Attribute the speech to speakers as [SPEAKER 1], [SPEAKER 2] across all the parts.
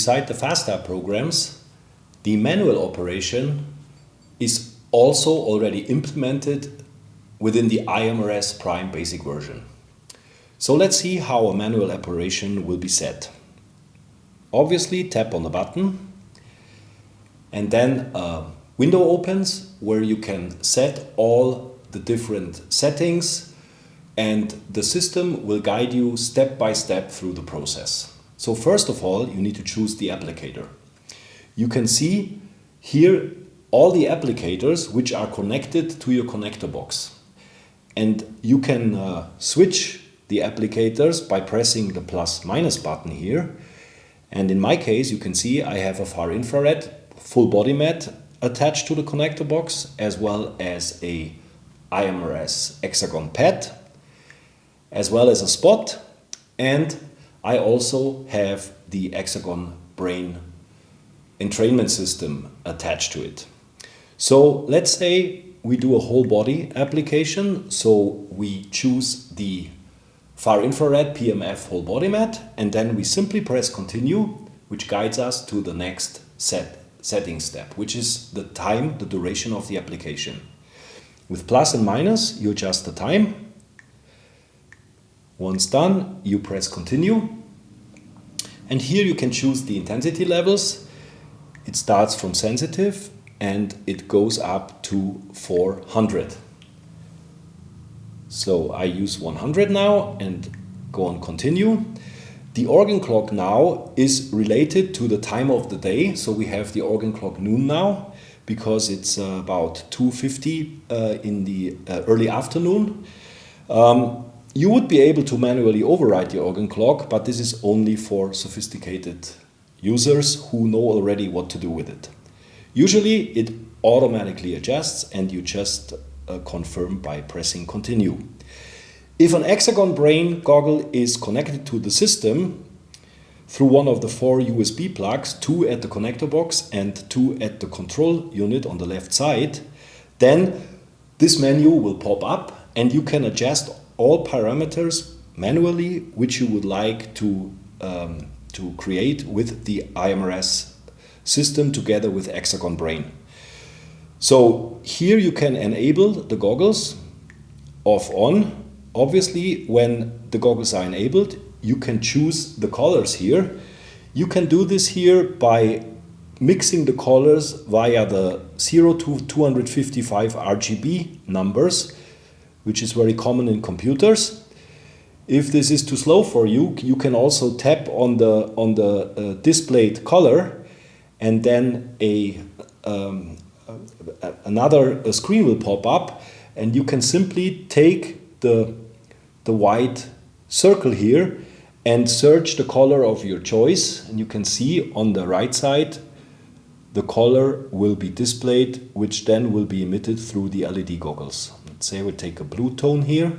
[SPEAKER 1] beside the FastApp programs, the manual operation is also already implemented within the iMRS Prime basic version. So let's see how a manual operation will be set. Obviously, tap on the button and then a window opens where you can set all the different settings, and the system will guide you step by step through the process. So first of all, you need to choose the applicator. You can see here all the applicators which are connected to your connector box. And you can switch the applicators by pressing the plus-minus button here. And in my case, you can see I have a far infrared full body mat attached to the connector box, as well as a iMRS hexagon pad, as well as a spot, and I also have the hexagon brain entrainment system attached to it. So let's say we do a whole body application, so we choose the far infrared PEMF whole body mat, and then we simply press continue, which guides us to the next setting step, which is the time, the duration of the application. With plus and minus, you adjust the time. Once done, you press continue. And here you can choose the intensity levels. It starts from sensitive and it goes up to 400. So I use 100 now and go on continue. The organ clock now is related to the time of the day. So we have the organ clock noon now because it's about 2:50 in the early afternoon. You would be able to manually override the organ clock, but this is only for sophisticated users who know already what to do with it. Usually it automatically adjusts and you just confirm by pressing continue. If an hexagon brain goggle is connected to the system through one of the 4 USB plugs, 2 at the connector box and 2 at the control unit on the left side, then this menu will pop up and you can adjust all parameters manually which you would like to create with the iMRS system together with hexagon brain. So here you can enable the goggles off on. Obviously, when the goggles are enabled, you can choose the colors here. You can do this here by mixing the colors via the 0 to 255 RGB numbers, which is very common in computers. If this is too slow for you, you can also tap on the displayed color, and then another screen will pop up, and you can simply take the white circle here and search the color of your choice, and you can see on the right side the color will be displayed, which then will be emitted through the LED goggles. Let's say we take a blue tone here.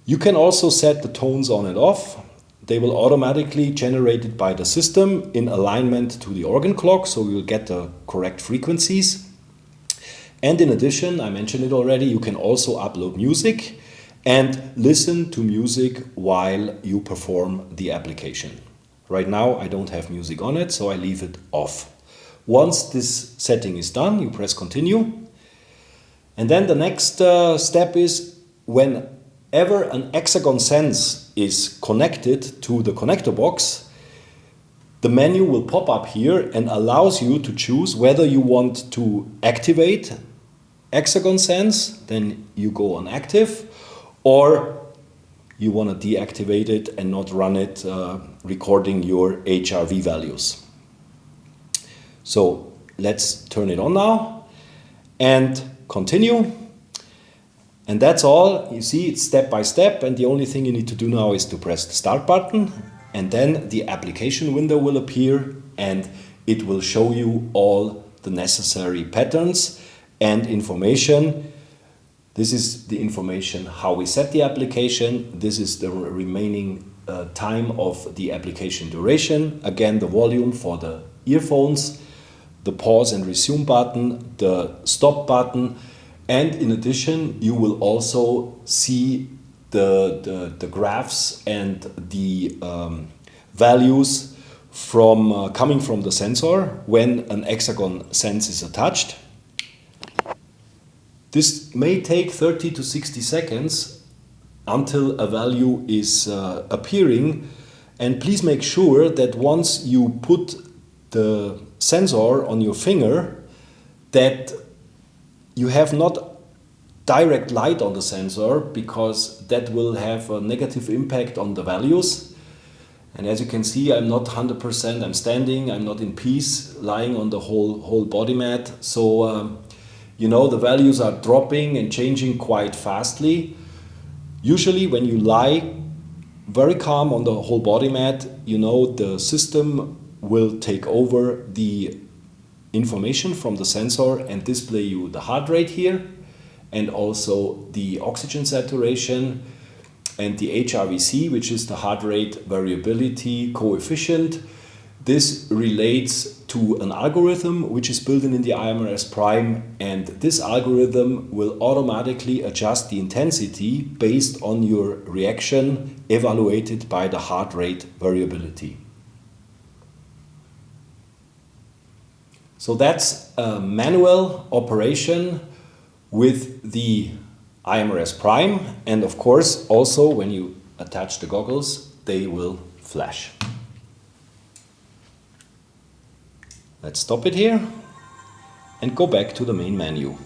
[SPEAKER 1] You can also set the tones on and off. They will automatically generated by the system in alignment to the organ clock, so you'll get the correct frequencies. And in addition, I mentioned it already, you can also upload music and listen to music while you perform the application. Right now I don't have music on it, so I leave it off. Once this setting is done, you press continue. And then the next step is whenever an hexagon sense is connected to the connector box, the menu will pop up here and allows you to choose whether you want to activate hexagon sense, then you go on active, or you want to deactivate it and not run it recording your HRV values. So let's turn it on now and continue. And that's all. You see, it's step by step, and the only thing you need to do now is to press the start button, and then the application window will appear and it will show you all the necessary patterns and information. This is the information how we set the application. This is the remaining time of the application duration. Again, the volume for the earphones, the pause and resume button, the stop button, and in addition, you will also see the graphs and the values coming from the sensor when an hexagon sense is attached. This may take 30 to 60 seconds until a value is appearing, and please make sure that once you put the sensor on your finger that you have not direct light on the sensor, because that will have a negative impact on the values. And as you can see, I'm not 100%, I'm standing, I'm not in peace, lying on the whole body mat. So, you know, the values are dropping and changing quite fastly. Usually when you lie very calm on the whole body mat, you know, the system will take over the information from the sensor and display you the heart rate here, and also the oxygen saturation and the HRVC, which is the heart rate variability coefficient. This relates to an algorithm which is built in the iMRS Prime, and this algorithm will automatically adjust the intensity based on your reaction evaluated by the heart rate variability. So that's a manual operation with the iMRS Prime, and of course also when you attach the goggles they will flash. Let's stop it here and go back to the main menu.